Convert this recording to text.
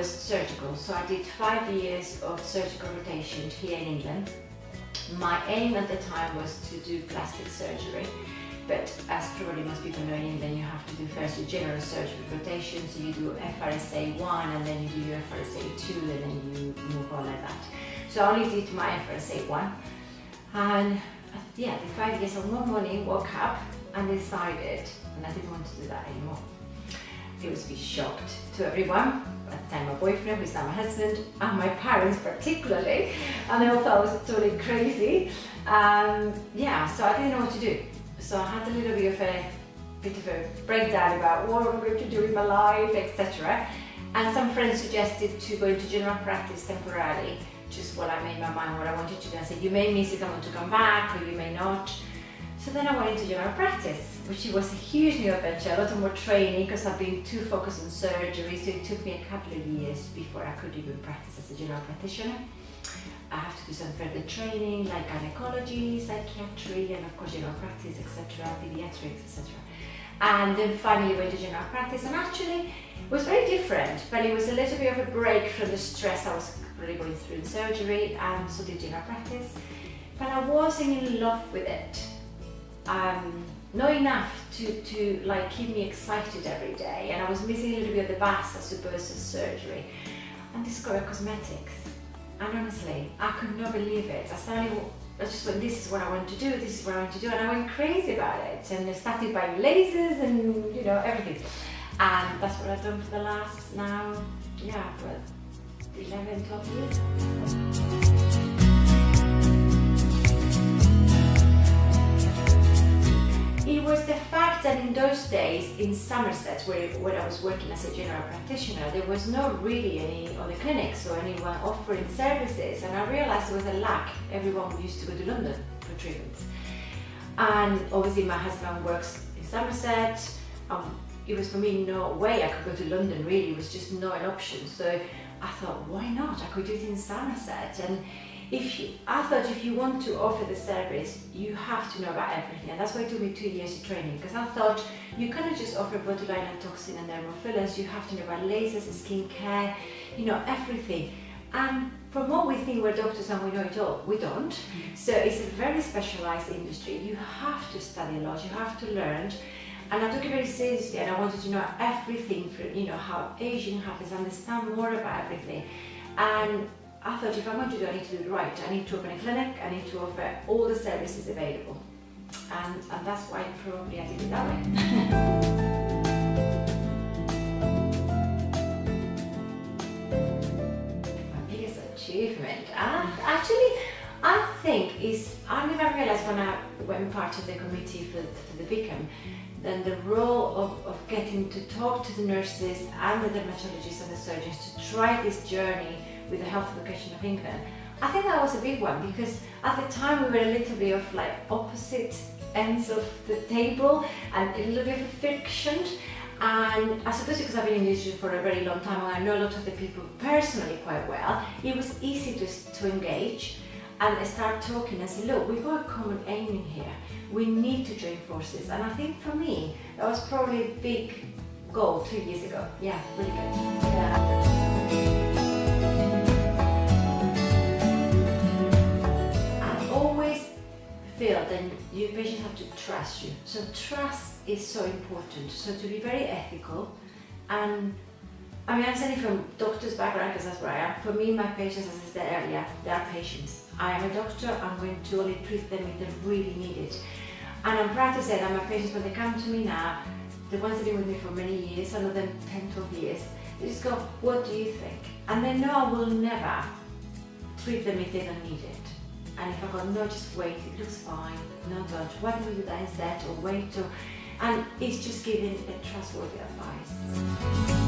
was surgical. So I did 5 years of surgical rotation here in England. My aim at the time was to do plastic surgery, but as probably most people know, in England you have to do first your general surgery rotation, so you do FRSA 1 and then you do your FRSA 2 and then you move on like that. So I only did my FRSA 1, and yeah, the 5 years, on one morning woke up and decided, and I didn't want to do that anymore. It was a bit shocked to everyone, at the time my boyfriend, who's now my husband, and my parents particularly, and they all thought I was totally crazy. Yeah, so I didn't know what to do. So I had a little bit of a breakdown about what I'm going to do in my life, etc. And some friends suggested to go into general practice temporarily, just while I made my mind what I wanted to do. I said, you may miss it, I want to come back, or you may not. So then I went into general practice, which was a huge new adventure, a lot more training because I've been too focused on surgery, so it took me a couple of years before I could even practice as a general practitioner. I have to do some further training like gynecology, psychiatry, and of course general practice, etc., pediatrics, etc. And then finally went to general practice, and actually it was very different, but it was a little bit of a break from the stress I was really going through in surgery, and so did general practice. But I wasn't in love with it. Not enough to like keep me excited every day, and I was missing a little bit of the buzz, I suppose, of surgery. And discovered cosmetics, and honestly, I could not believe it. I just went, this is what I want to do, this is what I want to do, and I went crazy about it, and I started buying lasers and you know, everything. And that's what I've done for the last now, yeah, for 11, 12 years. It was the fact that in those days in Somerset, where I was working as a general practitioner, there was not really any other clinics or anyone offering services, and I realised there was a lack. Everyone used to go to London for treatments. And obviously my husband works in Somerset. It was for me no way I could go to London, really. It was just not an option. So I thought, why not? I could do it in Somerset. And I thought if you want to offer the service, you have to know about everything, and that's why it took me 2 years of training, because I thought you cannot just offer botulinum toxin and dermal fillers, you have to know about lasers, skincare, you know, everything. And from what we think we're doctors and we know it all, we don't. So it's a very specialised industry. You have to study a lot, you have to learn. And I took it very seriously, and I wanted to know everything, you know, how aging happens, understand more about everything. And I thought, if I'm going to do it, I need to do it right. I need to open a clinic, I need to offer all the services available. And that's why probably I did it that way. My biggest achievement, actually, I think I never realised when I went part of the committee for the BICAM, then the role of getting to talk to the nurses and the dermatologists and the surgeons to try this journey with the Health Education of England. I think that was a big one, because at the time we were a little bit of like opposite ends of the table and a little bit of friction. And I suppose because I've been in the industry for a very long time and I know a lot of the people personally quite well, it was easy to engage and start talking and say, look, we've got a common aim in here. We need to join forces. And I think for me, that was probably a big goal 2 years ago. Yeah, really good. Yeah. Feel that your patients have to trust you. So trust is so important. So to be very ethical, and I mean, I'm saying from doctor's background because that's where I am. For me, my patients, as I said earlier, they are patients. I am a doctor, I'm going to only treat them if they really need it. And I'm proud to say that my patients, when they come to me now, the ones that have been with me for many years, some of them 10, 12 years, they just go, what do you think? And they know I will never treat them if they don't need it. And if I go, no, just wait, it looks fine, no, don't, why don't we do that instead, or wait, and it's just giving a trustworthy advice.